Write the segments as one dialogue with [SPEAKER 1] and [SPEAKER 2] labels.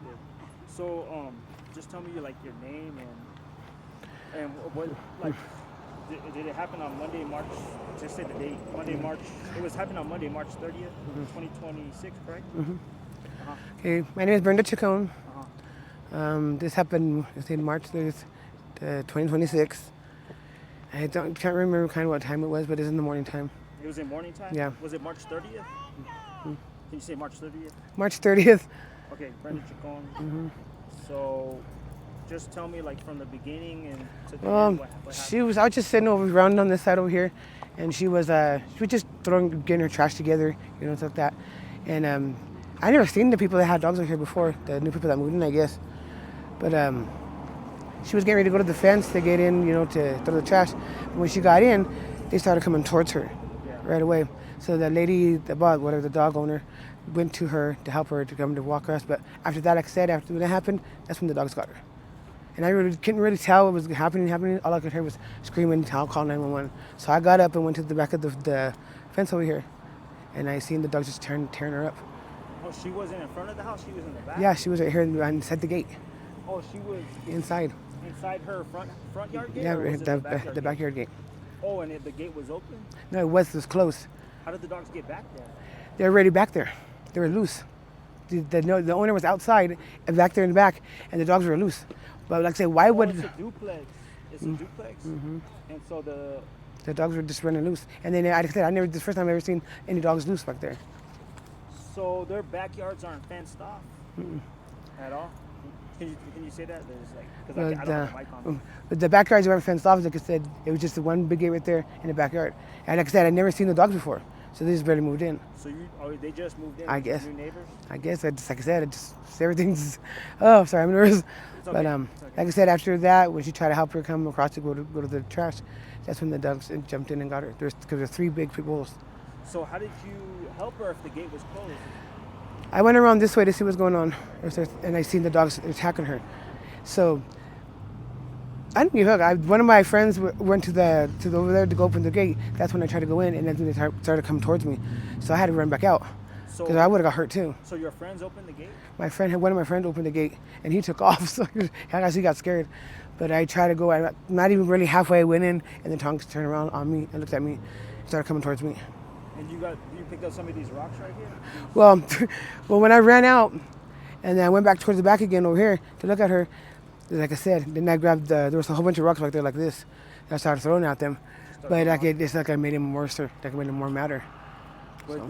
[SPEAKER 1] Yeah. So, just tell me like your name and what like did it happen on Monday, March? Just say the date. Monday, March. It was happening on Monday, March 30th, 2026, correct? Uh huh.
[SPEAKER 2] Okay, my name is Brenda Chacon.
[SPEAKER 1] Uh huh.
[SPEAKER 2] This happened in March 30th, 2026. Can't remember kind of what time it was, but it's in the morning time.
[SPEAKER 1] It was in morning time.
[SPEAKER 2] Yeah.
[SPEAKER 1] Was it March 30th? Can you say March 30th?
[SPEAKER 2] March 30th.
[SPEAKER 1] Okay, Brenda Chacon. So, just tell me like from the beginning and to the end what happened.
[SPEAKER 2] I was just sitting over around on this side over here, and she was just getting her trash together, stuff like that. And I never seen the people that had dogs over here before, the new people that moved in, I guess. But she was getting ready to go to the fence to get in, to throw the trash. But when she got in, they started coming towards her right away. So the lady, the dog owner, went to her to help her to come to walk us. But after that, like I said, after that happened, that's when the dogs got her. And I couldn't really tell what was happening. All I could hear was screaming, call 911. So I got up and went to the back of the fence over here. And I seen the dogs just tearing her up.
[SPEAKER 1] Oh, she wasn't in front of the house, she was in the back?
[SPEAKER 2] Yeah, she was right here inside the gate.
[SPEAKER 1] Oh, she was
[SPEAKER 2] inside
[SPEAKER 1] her front yard gate?
[SPEAKER 2] Yeah,
[SPEAKER 1] or was it
[SPEAKER 2] the backyard gate.
[SPEAKER 1] Oh, and the gate was open?
[SPEAKER 2] No, it was closed.
[SPEAKER 1] How did the dogs get back there?
[SPEAKER 2] They were already back there. They were loose. The owner was outside and back there in the back, and the dogs were loose. But like I say, why would...
[SPEAKER 1] It's a duplex. It's a duplex? Mm-hmm. And so
[SPEAKER 2] the dogs were just running loose. And then, like I said, this is the first time I've ever seen any dogs loose back there.
[SPEAKER 1] So their backyards aren't fenced off at all? Can you say that? There's like, because I don't have a mic on.
[SPEAKER 2] But the backyards weren't fenced off. Like I said, it was just the one big gate right there in the backyard. And like I said, I'd never seen the dogs before. So they just barely moved in.
[SPEAKER 1] So they just moved in?
[SPEAKER 2] I guess.
[SPEAKER 1] New neighbors?
[SPEAKER 2] I guess. Like I said, everything's... Oh, sorry, I'm nervous.
[SPEAKER 1] Okay.
[SPEAKER 2] But like I said, after that, when she tried to help her come across to go to the trash, that's when the dogs jumped in and got her. Because there's 3 big Pitbulls.
[SPEAKER 1] So how did you help her if the gate was closed?
[SPEAKER 2] I went around this way to see what's going on, and I seen the dogs attacking her. So I didn't give a fuck. One of my friends went to over there to go open the gate. That's when I tried to go in, and then they started coming towards me. So I had to run back out because I would have got hurt too.
[SPEAKER 1] So your friends opened the gate?
[SPEAKER 2] One of my friends opened the gate, and he took off. So I guess he got scared. But I tried to go. I'm not even really halfway. I went in, and the dogs turned around on me and looked at me, and started coming towards me.
[SPEAKER 1] And you picked up some of these rocks right here?
[SPEAKER 2] Well, when I ran out, and then I went back towards the back again over here to look at her, like I said, then I grabbed there was a whole bunch of rocks back there like this. And I started throwing at them, but it's like I made him worse, like I made him more madder.
[SPEAKER 1] But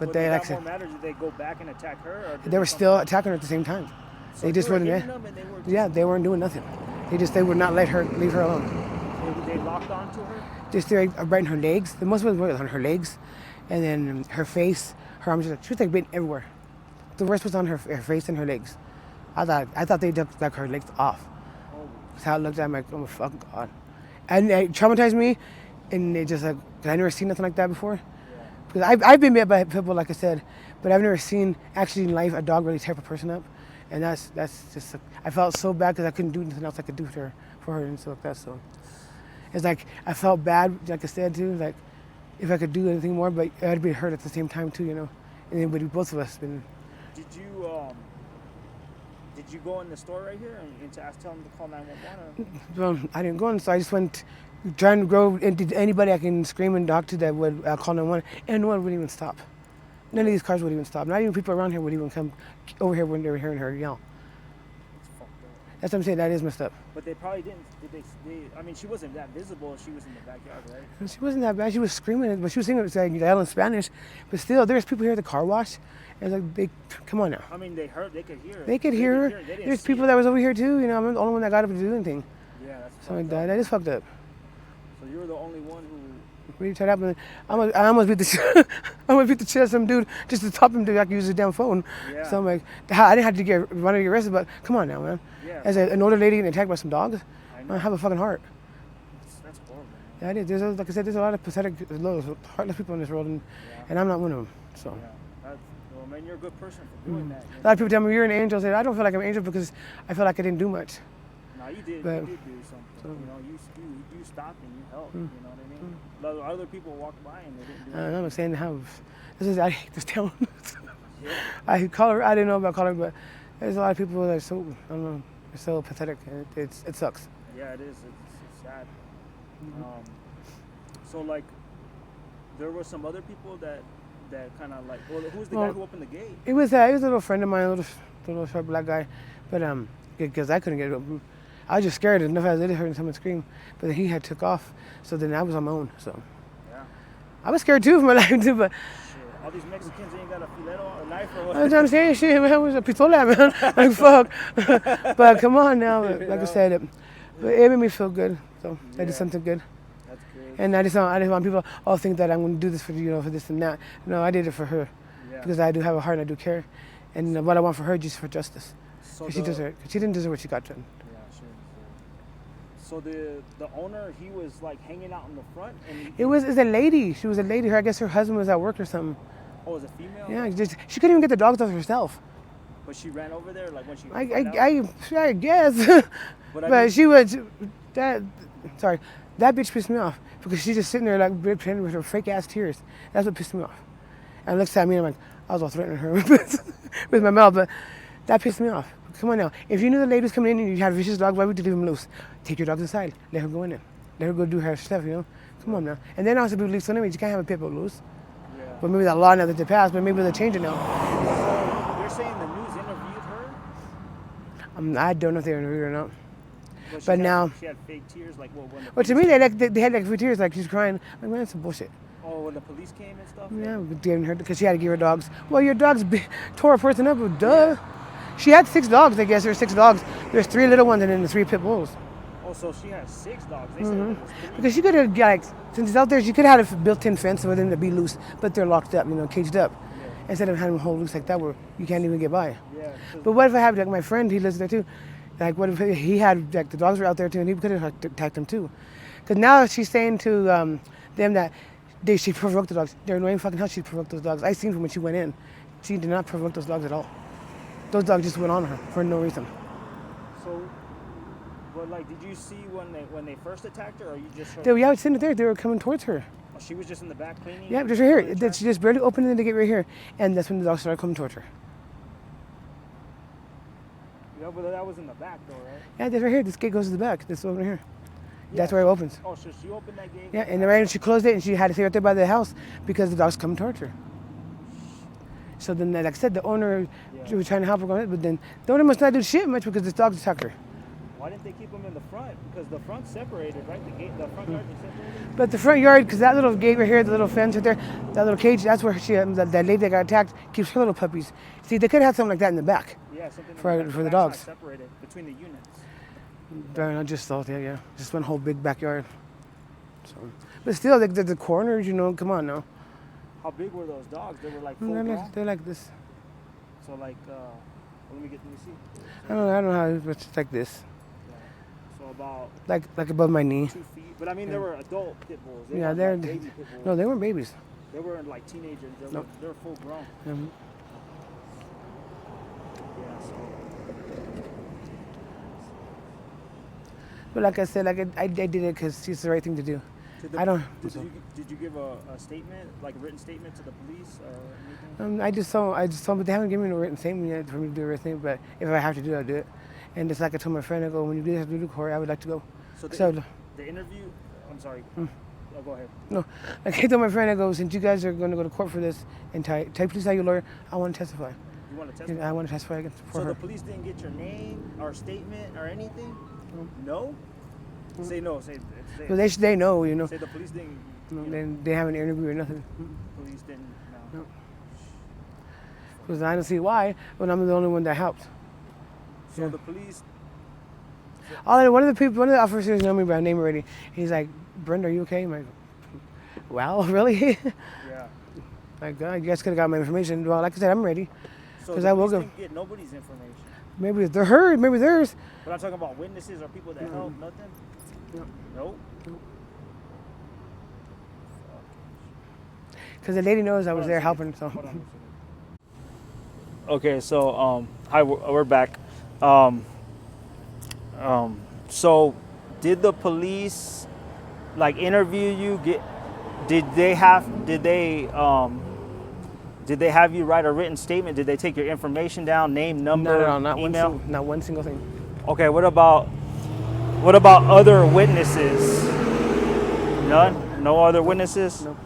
[SPEAKER 2] But
[SPEAKER 1] they
[SPEAKER 2] like
[SPEAKER 1] got more matter. Did they go back and attack her? Or
[SPEAKER 2] they were still attacking her at the same time.
[SPEAKER 1] So
[SPEAKER 2] they just weren't there. They weren't doing nothing. They would not leave her alone.
[SPEAKER 1] They locked onto her?
[SPEAKER 2] Just right in her legs. The most was on her legs, and then her face, her arms. She was like bitten everywhere. The worst was on her face and her legs. I thought they took like her legs off. That's how it looked. I'm like, oh my fucking god, and it traumatized me. And it just like, I never seen nothing like that before.
[SPEAKER 1] Yeah.
[SPEAKER 2] Because I've been bit by Pitbull, like I said, but I've never seen actually in life a dog really tear a person up. And that's just, I felt so bad because I couldn't do anything else I could do for her and stuff like that. So it's like, I felt bad, like I said too, like if I could do anything more, but I'd be hurt at the same time too, And it would be both of us.
[SPEAKER 1] Did you go in the store right here and tell them to call 911?
[SPEAKER 2] Well, I didn't go in, so I just went trying to go into anybody I can scream and talk to that would call 911, and no one would even stop. None of these cars would even stop. Not even people around here would even come over here when they were hearing her yell.
[SPEAKER 1] That's fucked up.
[SPEAKER 2] That's what I'm saying. That is messed up.
[SPEAKER 1] But they probably didn't. I mean, she wasn't that visible. She was in the backyard, right?
[SPEAKER 2] She wasn't that bad. She was screaming, but she was singing yell in Spanish. But still, there's people here at the car wash. And it's like, come on now.
[SPEAKER 1] I mean, they could hear her.
[SPEAKER 2] They could hear her. There's people that was over here too. I'm the only one that got up to do anything.
[SPEAKER 1] Yeah, that's
[SPEAKER 2] so that is fucked up.
[SPEAKER 1] So you were the only one who.
[SPEAKER 2] Really tried to happen. I almost beat the shit. I almost beat the shit out of some dude just to stop him to use his damn phone. Yeah. So I'm like, I didn't have to run to get arrested, but come on now, man.
[SPEAKER 1] Yeah.
[SPEAKER 2] As an older lady getting attacked by some dogs, I have a fucking heart.
[SPEAKER 1] That's horrible.
[SPEAKER 2] Yeah, it is. Like I said, there's a lot of pathetic, heartless people in this world, and I'm not one of them. So.
[SPEAKER 1] Yeah. Well, man, you're a good person for doing that.
[SPEAKER 2] A lot of people tell me you're an angel. I say I don't feel like I'm an angel because I feel like I didn't do much.
[SPEAKER 1] No, you did. You did do something. So. You stopped and you helped. You know what I mean? Other people walked by and they didn't do anything.
[SPEAKER 2] I'm saying how. I hate this town. I didn't know about color, but There's a lot of people that are so, I don't know, they're so pathetic. It sucks.
[SPEAKER 1] Yeah, it is. It's sad. Um, so like, there were some other people that kind of like. Well, who was the guy who opened the gate?
[SPEAKER 2] It was a little friend of mine, a little short black guy, but because I couldn't get it open. I was just scared enough. I was literally hearing someone scream, but then he had took off. So then I was on my own. So
[SPEAKER 1] Yeah.
[SPEAKER 2] I was scared too for my life too. But
[SPEAKER 1] Shit. All these Mexicans ain't got a filero or a knife or what?
[SPEAKER 2] I was trying to say shit, man. It was a pistola, man. Like fuck. But come on now. Like I said, but it made me feel good. So I did something good.
[SPEAKER 1] That's good.
[SPEAKER 2] And I just want people all think that I'm going to do this for for this and that. No, I did it for her
[SPEAKER 1] Yeah.
[SPEAKER 2] because I do have a heart and I do care, and what I want for her just for justice.
[SPEAKER 1] So
[SPEAKER 2] Cause she deserved. She didn't deserve what she got done.
[SPEAKER 1] Yeah, sure. So the owner, he was like hanging out in the front, and
[SPEAKER 2] It's a lady. She was a lady. I guess her husband was at work or something.
[SPEAKER 1] Oh, it was a female.
[SPEAKER 2] Yeah, she couldn't even get the dogs off herself.
[SPEAKER 1] But she ran over there, like when she.
[SPEAKER 2] I guess.
[SPEAKER 1] But
[SPEAKER 2] But
[SPEAKER 1] I mean,
[SPEAKER 2] she was that. Sorry, that bitch pissed me off because she's just sitting there like pretending with her fake ass tears. That's what pissed me off. And looks at me and I'm like, I was all threatening her with my mouth, but that pissed me off. Come on now. If you knew the lady was coming in and you had vicious dogs, why would you leave them loose? Take your dogs inside. Let her go in there. Let her go do her stuff, you know? Come on now. And then also people leave so anyways, you can't have a pit bull loose.
[SPEAKER 1] yeah.
[SPEAKER 2] But maybe that law now that they passed, but maybe they'll change it now.
[SPEAKER 1] So you're saying the news interviewed her?
[SPEAKER 2] I don't know if they interviewed her or not.
[SPEAKER 1] But,
[SPEAKER 2] But now-
[SPEAKER 1] she had fake tears, like what when the
[SPEAKER 2] Well, to me, they had like few tears, like she's crying. Like, man, that's some bullshit.
[SPEAKER 1] oh, when the police came and stuff.
[SPEAKER 2] Yeah, but giving her because she had to give her dogs. Well, your dogs tore a person up. Well, duh. She had 6 dogs, I guess. There's 6 dogs. There's 3 little ones and then the 3 pit bulls.
[SPEAKER 1] Oh, so she had 6 dogs. They said it was 3.
[SPEAKER 2] Because she could have, like, since it's out there, she could have had a built-in fence for them to be loose, but they're locked up, caged up.
[SPEAKER 1] Yeah.
[SPEAKER 2] Instead of having them hold loose like that where you can't even get by.
[SPEAKER 1] Yeah. 'Cause-
[SPEAKER 2] But what if I had, like, my friend, he lives there too. Like, what if he had, like, the dogs were out there too, and he could have attacked them too. Because now she's saying to them that she provoked the dogs. They're annoying fucking hell she provoked those dogs. I seen from when she went in. She did not provoke those dogs at all. Those dogs just went on her for no reason.
[SPEAKER 1] So, but like, did you see when they first attacked her, or you just?
[SPEAKER 2] Yeah, I was sitting there. They were coming towards her.
[SPEAKER 1] Oh, she was just in the back cleaning.
[SPEAKER 2] Yeah, just right here. She just barely opened the gate right here, and that's when the dogs started coming towards her.
[SPEAKER 1] Yeah, but that was in the back though, right?
[SPEAKER 2] Yeah, that's right here. This gate goes to the back. This over here. That's where it opens.
[SPEAKER 1] Oh, so she opened that gate.
[SPEAKER 2] Yeah, and then right when she closed it, and she had to stay right there by the house because the dogs coming towards her. So then, like I said, the owner was trying to help her, but then the owner must not do shit much because the dogs attack her.
[SPEAKER 1] Why didn't they keep them in the front? Because the front's separated, right? The front yard is separated.
[SPEAKER 2] But the front yard, because that little gate right here, the little fence right there, that little cage, that's where that lady that got attacked keeps her little puppies. See, they could have something like that in the back.
[SPEAKER 1] Yeah, something
[SPEAKER 2] For
[SPEAKER 1] in the
[SPEAKER 2] the
[SPEAKER 1] back's
[SPEAKER 2] dogs.
[SPEAKER 1] not separated between the units.
[SPEAKER 2] I just thought, yeah. Just one whole big backyard. So, but still, the corners, come on now.
[SPEAKER 1] How big were those dogs? They were like full grown.
[SPEAKER 2] They're like this.
[SPEAKER 1] So like, let me see.
[SPEAKER 2] I don't know how, but it's like this.
[SPEAKER 1] Yeah. So about
[SPEAKER 2] Like above my knee.
[SPEAKER 1] 2 feet. But I mean, they were adult pit bulls. They
[SPEAKER 2] Yeah,
[SPEAKER 1] weren't
[SPEAKER 2] they're
[SPEAKER 1] like baby pit bulls.
[SPEAKER 2] no, they weren't babies.
[SPEAKER 1] They weren't like teenagers. They were full grown. Yeah. So.
[SPEAKER 2] But like I said, I did it because it's the right thing to do.
[SPEAKER 1] Did you give a statement, like a written statement to the police or anything?
[SPEAKER 2] I just told, but they haven't given me a written statement yet for me to do everything. But if I have to do it, I'll do it. And just like I told my friend, I go, when you do have to do the court, I would like to go.
[SPEAKER 1] So the interview, I'm sorry. Oh, go ahead.
[SPEAKER 2] No, like I told my friend, I go, since you guys are going to go to court for this, and please tell your lawyer, I want to testify.
[SPEAKER 1] You want to testify?
[SPEAKER 2] I want to testify against for
[SPEAKER 1] So
[SPEAKER 2] her.
[SPEAKER 1] the police didn't get your name or statement or anything? No? Say no. Say
[SPEAKER 2] So they know,
[SPEAKER 1] Say the police didn't.
[SPEAKER 2] They haven't interviewed or nothing.
[SPEAKER 1] Police didn't. No.
[SPEAKER 2] Because I don't see why, but I'm the only one that helped.
[SPEAKER 1] So the police.
[SPEAKER 2] One of the officers know me by name already. He's like, Brenda, are you okay? I'm like, wow, really?
[SPEAKER 1] Yeah.
[SPEAKER 2] Like, you guys could have got my information. Well, like I said, I'm ready.
[SPEAKER 1] So
[SPEAKER 2] Because
[SPEAKER 1] the
[SPEAKER 2] I will
[SPEAKER 1] police
[SPEAKER 2] go.
[SPEAKER 1] didn't get nobody's information.
[SPEAKER 2] Maybe they're hers, maybe theirs.
[SPEAKER 1] But I'm talking about witnesses or people that helped. Nothing.
[SPEAKER 2] No.
[SPEAKER 1] Nope.
[SPEAKER 2] Because the lady knows I was there helping, so.
[SPEAKER 1] Okay, so hi, we're back. So did the police like interview you? Did they Did they have you write a written statement? Did they take your information down, name, number,
[SPEAKER 2] Not at all. Not
[SPEAKER 1] email?
[SPEAKER 2] not one single thing.
[SPEAKER 1] Okay, what about other witnesses? None? No other witnesses?
[SPEAKER 2] No.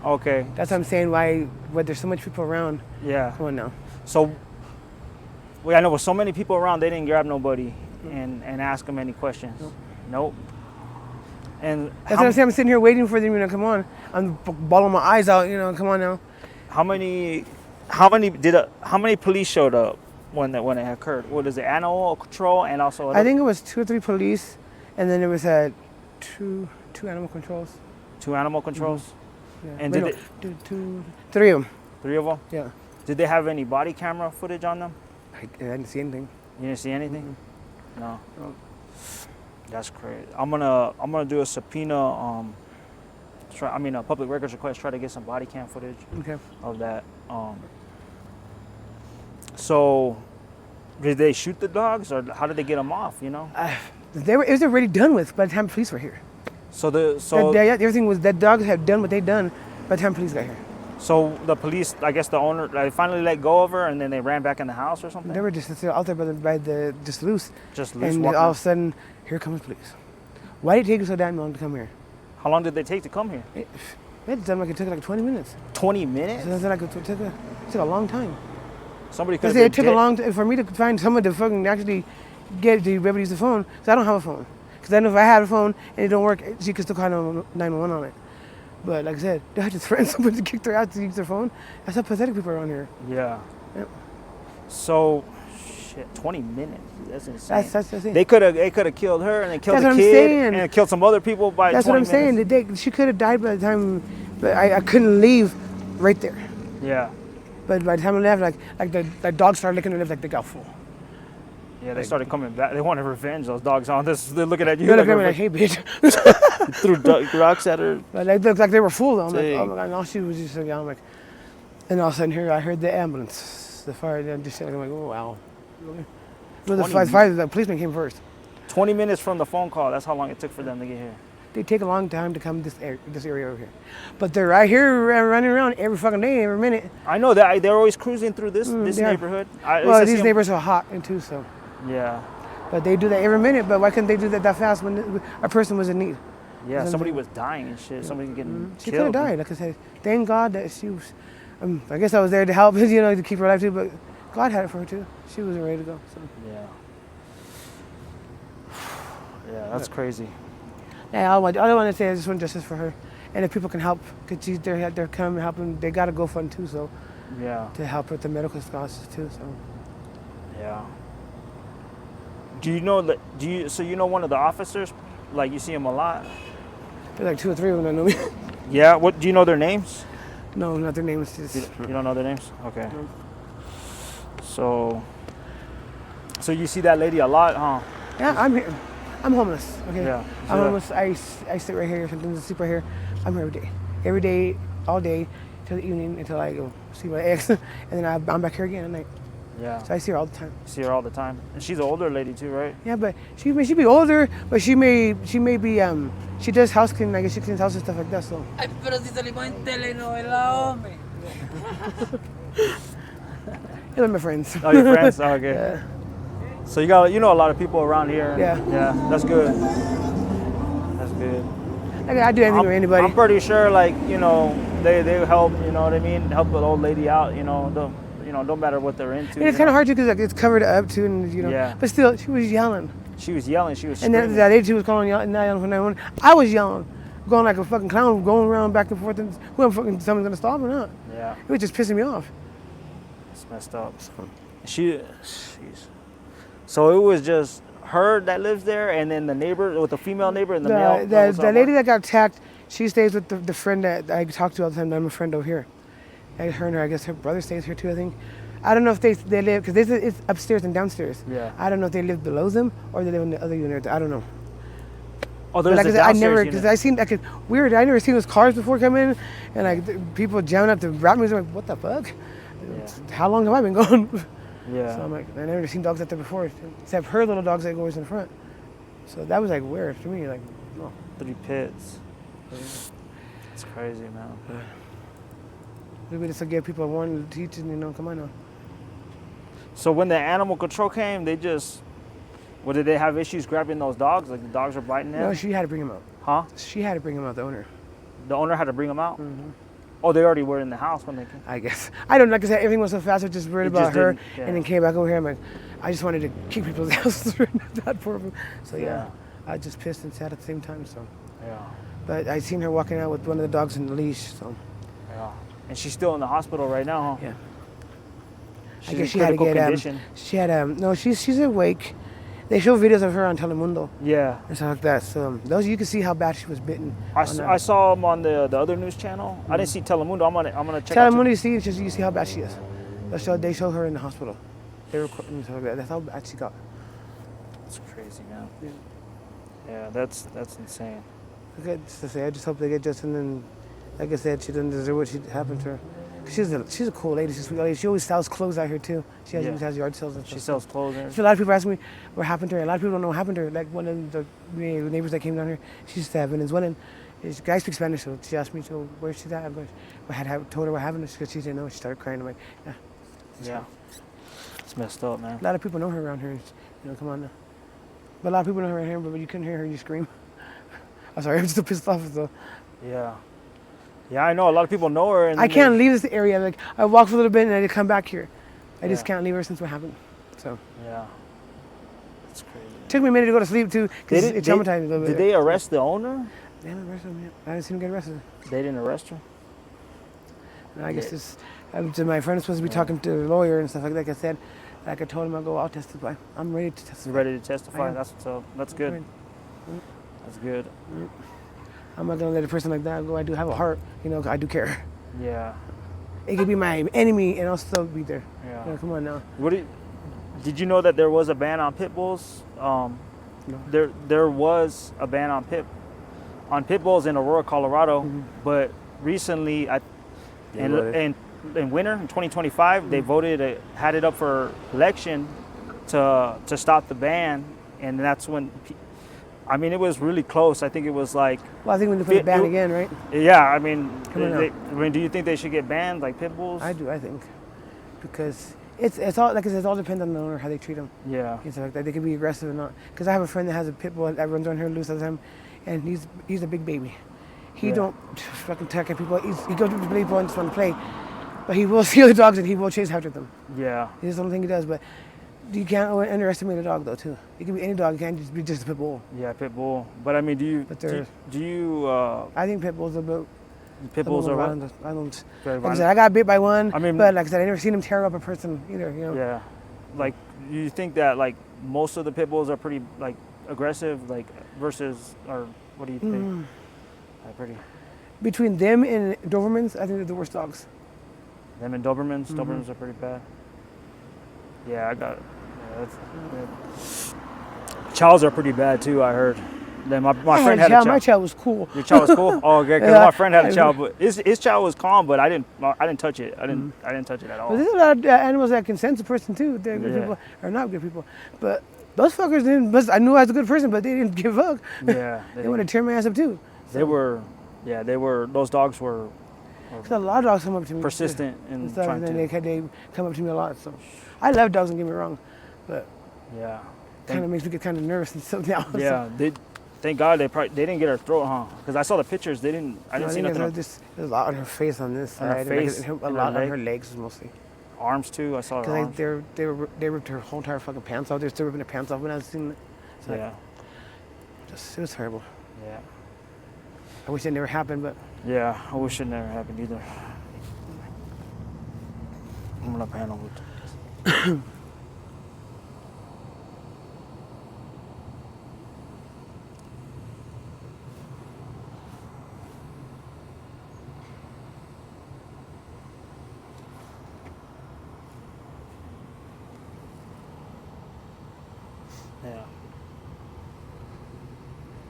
[SPEAKER 1] Okay.
[SPEAKER 2] That's what I'm saying. Why there's so much people around?
[SPEAKER 1] Yeah.
[SPEAKER 2] Come on now.
[SPEAKER 1] So, well, I know with so many people around, they didn't grab nobody and ask them any questions. Nope. And
[SPEAKER 2] That's what I'm saying. I'm sitting here waiting for them. Come on. I'm bawling my eyes out. Come on now.
[SPEAKER 1] how many police showed up when it occurred? What is it? Animal control and also.
[SPEAKER 2] I think it was 2 or 3 police, and then there was two animal controls.
[SPEAKER 1] 2 animal controls.
[SPEAKER 2] Yeah.
[SPEAKER 1] And
[SPEAKER 2] Wait,
[SPEAKER 1] did
[SPEAKER 2] no, two, 3 of them.
[SPEAKER 1] 3 of them?
[SPEAKER 2] Yeah.
[SPEAKER 1] Did they have any body camera footage on them?
[SPEAKER 2] I didn't see anything.
[SPEAKER 1] You didn't see anything? No.
[SPEAKER 2] No.
[SPEAKER 1] That's crazy. I'm gonna do a subpoena. A public records request. Try to get some body cam footage
[SPEAKER 2] Okay.
[SPEAKER 1] of that. So, did they shoot the dogs, or how did they get them off?
[SPEAKER 2] It was already done with by the time police were here. Everything was that dogs had done what they done by the time police got here.
[SPEAKER 1] So the police, I guess the owner, they finally let go of her, and then they ran back in the house or something.
[SPEAKER 2] They were just out there just loose.
[SPEAKER 1] Just loose.
[SPEAKER 2] And
[SPEAKER 1] walking.
[SPEAKER 2] all of a sudden, here comes police. Why did it take you so damn long to come here?
[SPEAKER 1] How long did they take to come here?
[SPEAKER 2] It took like 20 minutes.
[SPEAKER 1] 20 minutes?
[SPEAKER 2] So it took a long time.
[SPEAKER 1] Somebody could have
[SPEAKER 2] It took a long time for me to find someone to fucking actually get to be able to use the phone. Because I don't have a phone. Because I know if I had a phone and it don't work, she could still call 911 on it. But like I said, they had to threaten someone to kick her out to use their phone. That's how pathetic people are around here.
[SPEAKER 1] Yeah.
[SPEAKER 2] Yep.
[SPEAKER 1] So, 20 minutes. That's insane.
[SPEAKER 2] That's insane.
[SPEAKER 1] They could have killed her and then killed
[SPEAKER 2] That's
[SPEAKER 1] the
[SPEAKER 2] what I'm
[SPEAKER 1] kid
[SPEAKER 2] saying.
[SPEAKER 1] and killed some other people by
[SPEAKER 2] That's
[SPEAKER 1] 20
[SPEAKER 2] what I'm
[SPEAKER 1] minutes.
[SPEAKER 2] saying. She could have died by the time, but I couldn't leave right there.
[SPEAKER 1] Yeah.
[SPEAKER 2] But by the time I left, the dogs started licking their lips like they got full.
[SPEAKER 1] Yeah, they started coming back. They wanted revenge. Those dogs on this. They're looking at you.
[SPEAKER 2] They're looking at me like, hey, bitch.
[SPEAKER 1] threw rocks at her.
[SPEAKER 2] But they looked like they were full though. I'm
[SPEAKER 1] Dang.
[SPEAKER 2] like, oh my god, and all she was just like, I'm like, and all of a sudden here I heard the ambulance, the fire, and just I'm like, oh wow. Well, the policeman came first.
[SPEAKER 1] 20 minutes from the phone call. That's how long it took for them to get here.
[SPEAKER 2] They take a long time to come this area over here, but they're right here running around every fucking day, every minute.
[SPEAKER 1] I know that they're always cruising through this
[SPEAKER 2] they are.
[SPEAKER 1] neighborhood.
[SPEAKER 2] Well, these neighbors are hot and too, so.
[SPEAKER 1] Yeah.
[SPEAKER 2] But they do that every minute. But why couldn't they do that fast when a person was in need?
[SPEAKER 1] Yeah, somebody was dying and shit. Somebody getting
[SPEAKER 2] She
[SPEAKER 1] killed.
[SPEAKER 2] could have died. Like I said, thank God that she was. I guess I was there to help, to keep her alive too. But God had it for her too. She wasn't ready to go. So.
[SPEAKER 1] Yeah. Yeah, that's crazy.
[SPEAKER 2] Yeah, all I want to say is I just want justice for her, and if people can help, because they're coming helping. They got to go fund too, so.
[SPEAKER 1] Yeah.
[SPEAKER 2] To help with the medical costs too, so.
[SPEAKER 1] Yeah. Do you know so you know one of the officers? Like you see him a lot?
[SPEAKER 2] There's like 2 or 3 of them that know me.
[SPEAKER 1] Yeah. What do you know their names?
[SPEAKER 2] No, not their names. Just.
[SPEAKER 1] You don't know their names? Okay.
[SPEAKER 2] No.
[SPEAKER 1] So you see that lady a lot, huh?
[SPEAKER 2] Yeah, I'm here. I'm homeless. Okay.
[SPEAKER 1] Yeah.
[SPEAKER 2] I'm homeless. I sit right here. Sometimes I sleep right here. I'm here every day, all day, till the evening until I go see my ex, and then I'm back here again at night.
[SPEAKER 1] Yeah.
[SPEAKER 2] So I see her all the time.
[SPEAKER 1] See her all the time, and she's an older lady too, right?
[SPEAKER 2] Yeah, but she be older, but she may be she does house cleaning. I guess she cleans house and stuff like that. So.
[SPEAKER 3] Ay, pero si salimos en telenovela, hombre.
[SPEAKER 2] They're my friends.
[SPEAKER 1] Oh, your friends? Oh, okay.
[SPEAKER 2] Yeah.
[SPEAKER 1] So you know a lot of people around here.
[SPEAKER 2] Yeah.
[SPEAKER 1] Yeah, that's good. That's good.
[SPEAKER 2] I do anything for anybody.
[SPEAKER 1] I'm pretty sure, they help. You know what I mean? Help the old lady out. Don't matter what they're into.
[SPEAKER 2] And it's kind of hard too because it's covered up too, and
[SPEAKER 1] Yeah.
[SPEAKER 2] But still, she was yelling.
[SPEAKER 1] She was yelling. She was
[SPEAKER 2] And
[SPEAKER 1] screaming.
[SPEAKER 2] then that lady was calling yelling for 911. I was yelling, going like a fucking clown, going around back and forth, and someone's gonna stop or not.
[SPEAKER 1] Yeah.
[SPEAKER 2] It was just pissing me off.
[SPEAKER 1] It's messed up. Jeez. So it was just her that lives there, and then the neighbor with the female neighbor and the male.
[SPEAKER 2] The lady that got attacked, she stays with the friend that I talk to all the time. I'm a friend over here. Her and her, I guess her brother stays here too. I think. I don't know if they live because it's upstairs and downstairs.
[SPEAKER 1] Yeah.
[SPEAKER 2] I don't know if they live below them or they live in the other unit. I don't know.
[SPEAKER 1] Oh, there's
[SPEAKER 2] Like
[SPEAKER 1] a
[SPEAKER 2] I said, I
[SPEAKER 1] downstairs
[SPEAKER 2] never
[SPEAKER 1] unit.
[SPEAKER 2] because I seen like weird. I never seen those cars before come in, and like people jamming up to rap music. I'm like, what the fuck?
[SPEAKER 1] Yeah.
[SPEAKER 2] How long have I been gone?
[SPEAKER 1] Yeah.
[SPEAKER 2] So I'm like, I never seen dogs out there before, except her little dogs that go always in front. So that was like weird to me. Like, oh.
[SPEAKER 1] 3 pits. It's crazy, man.
[SPEAKER 2] Maybe just to give people a warning, teaching, come on now.
[SPEAKER 1] So when the animal control came, they just, what, did they have issues grabbing those dogs? Like the dogs are biting them?
[SPEAKER 2] No, she had to bring him out.
[SPEAKER 1] Huh?
[SPEAKER 2] She had to bring him out, the owner.
[SPEAKER 1] The owner had to bring them out? Oh, they already were in the house when they came?
[SPEAKER 2] I guess. I don't know, like I said, everything was so fast, I was just worried
[SPEAKER 1] It
[SPEAKER 2] about
[SPEAKER 1] just
[SPEAKER 2] her,
[SPEAKER 1] didn't- yeah.
[SPEAKER 2] and then came back over here, I'm like, I just wanted to keep people's houses that poor them. So yeah, I was just pissed and sad at the same time, so.
[SPEAKER 1] Yeah.
[SPEAKER 2] But I seen her walking out with one of the dogs in the leash, so.
[SPEAKER 1] Yeah. And she's still in the hospital right now, huh?
[SPEAKER 2] Yeah.
[SPEAKER 1] She's
[SPEAKER 2] I guess
[SPEAKER 1] in
[SPEAKER 2] she had to
[SPEAKER 1] critical
[SPEAKER 2] get,
[SPEAKER 1] condition.
[SPEAKER 2] she had, no, she's awake. They show videos of her on Telemundo
[SPEAKER 1] Yeah.
[SPEAKER 2] and stuff like that, so those, you can see how bad she was bitten.
[SPEAKER 1] I saw him on the other news channel. I didn't see Telemundo. I'm gonna check out.
[SPEAKER 2] Telemundo, you see, it's just, you see how bad she is. They show her in the hospital. They record and stuff like that. That's how bad she got.
[SPEAKER 1] It's crazy, man.
[SPEAKER 2] Yeah.
[SPEAKER 1] Yeah, that's insane.
[SPEAKER 2] Okay, just to say, I just hope they get justice, and then, like I said, she doesn't deserve what happened to her. She's a cool lady. She's a sweet lady. She always sells clothes out here too. She has yard sales and stuff.
[SPEAKER 1] She sells clothes there.
[SPEAKER 2] So a lot of people ask me what happened to her. A lot of people don't know what happened to her. Like one of the neighbors that came down here, she's Venezuelan. The guy speaks Spanish, so she asked me, so where's she at? I'm going, told her what happened because she didn't know. She started crying. I'm like, yeah.
[SPEAKER 1] Yeah. It's messed up, man.
[SPEAKER 2] A lot of people know her around here. Come on now. But a lot of people know her around here, but when you couldn't hear her, you scream. I'm sorry, I'm still pissed off. So.
[SPEAKER 1] Yeah. Yeah, I know. A lot of people know her. And
[SPEAKER 2] I can't leave this area. Like I walk for a little bit and I come back here. I just
[SPEAKER 1] Yeah.
[SPEAKER 2] can't leave her since what happened. So.
[SPEAKER 1] Yeah. It's crazy.
[SPEAKER 2] Took me a minute to go to sleep too, because it traumatized me a little bit.
[SPEAKER 1] Did they arrest the owner?
[SPEAKER 2] They haven't arrested him yet. I haven't seen him get arrested.
[SPEAKER 1] They didn't arrest her?
[SPEAKER 2] And I guess this. My friend was supposed to be talking to the lawyer and stuff like that. Like I said, like I told him, I'll testify. I'm ready to testify.
[SPEAKER 1] You ready to testify?
[SPEAKER 2] am.
[SPEAKER 1] That's what's up. That's good.
[SPEAKER 2] Right.
[SPEAKER 1] That's good.
[SPEAKER 2] I'm not gonna let a person like that go. I do have a heart, I do care.
[SPEAKER 1] Yeah.
[SPEAKER 2] It could be my enemy and I'll still be there.
[SPEAKER 1] Yeah.
[SPEAKER 2] Come on now.
[SPEAKER 1] Did you know that there was a ban on pit bulls?
[SPEAKER 2] No.
[SPEAKER 1] There was a ban on pit bulls in Aurora, Colorado, but recently, in winter in 2025, they had it up for election to stop the ban, and that's when. I mean, it was really close. I think it was like.
[SPEAKER 2] Well, I think we need to put it back again, right?
[SPEAKER 1] Yeah, I mean,
[SPEAKER 2] Come on
[SPEAKER 1] do you think they should get banned like pit bulls?
[SPEAKER 2] I do. I think because it's all like I said, it all depends on the owner how they treat them.
[SPEAKER 1] Yeah.
[SPEAKER 2] And stuff like that. They can be aggressive or not. Because I have a friend that has a pit bull that runs around here loose all the time, and he's a big baby. He don't fucking attack people. He goes to people and just want to play, but he will steal the dogs and he will chase after them.
[SPEAKER 1] Yeah.
[SPEAKER 2] That's the only thing he does. But you can't underestimate a dog though too. It can be any dog. It can't just be just a pit bull.
[SPEAKER 1] Yeah, pit bull. But I mean, do you?
[SPEAKER 2] I think pit bulls are about.
[SPEAKER 1] Pit bulls are what?
[SPEAKER 2] I don't.
[SPEAKER 1] Very
[SPEAKER 2] Like I
[SPEAKER 1] violent?
[SPEAKER 2] said, I got bit by one.
[SPEAKER 1] I mean-
[SPEAKER 2] but like I said, I never seen him tear up a person either.
[SPEAKER 1] Yeah. Like, you think that like most of the pit bulls are pretty like aggressive, like versus, or what do you think? Like pretty.
[SPEAKER 2] Between them and Dobermans, I think they're the worst dogs.
[SPEAKER 1] Them and Dobermans. Dobermans are pretty bad. Yeah, I got. Yeah, Chows are pretty bad too. I heard. Then my friend had a chow.
[SPEAKER 2] My chow was cool.
[SPEAKER 1] Your chow was cool. Oh, okay. Because my friend had a chow, but his chow was calm, but I didn't touch it. I didn't touch it at all.
[SPEAKER 2] But there's a lot of animals that can sense a person too. They're good
[SPEAKER 1] Yeah.
[SPEAKER 2] people or not good people. But those fuckers didn't. I knew I was a good person, but they didn't give a fuck.
[SPEAKER 1] Yeah.
[SPEAKER 2] They want to tear my ass up too.
[SPEAKER 1] They were. Yeah, they were. Those dogs were
[SPEAKER 2] So a lot of dogs come up to me.
[SPEAKER 1] persistent in
[SPEAKER 2] and stuff,
[SPEAKER 1] trying
[SPEAKER 2] and
[SPEAKER 1] to.
[SPEAKER 2] then they come up to me a lot. So I love dogs. Don't get me wrong, but
[SPEAKER 1] Yeah.
[SPEAKER 2] kind of makes me get kind of nervous and stuff now.
[SPEAKER 1] Yeah. Thank God they didn't get her throat, huh? Because I saw the pictures. I didn't see nothing.
[SPEAKER 2] There's a lot on her face on this
[SPEAKER 1] On her
[SPEAKER 2] side.
[SPEAKER 1] face,
[SPEAKER 2] and
[SPEAKER 1] and
[SPEAKER 2] a
[SPEAKER 1] her
[SPEAKER 2] lot on
[SPEAKER 1] leg.
[SPEAKER 2] her legs mostly.
[SPEAKER 1] Arms too. I saw her
[SPEAKER 2] Because
[SPEAKER 1] arms.
[SPEAKER 2] they ripped her whole entire fucking pants off. They're still ripping her pants off when I was seeing it. So
[SPEAKER 1] Yeah.
[SPEAKER 2] it was terrible.
[SPEAKER 1] Yeah.
[SPEAKER 2] I wish it never happened, but
[SPEAKER 1] Yeah. I wish it never happened either. I'm gonna panel with. Yeah.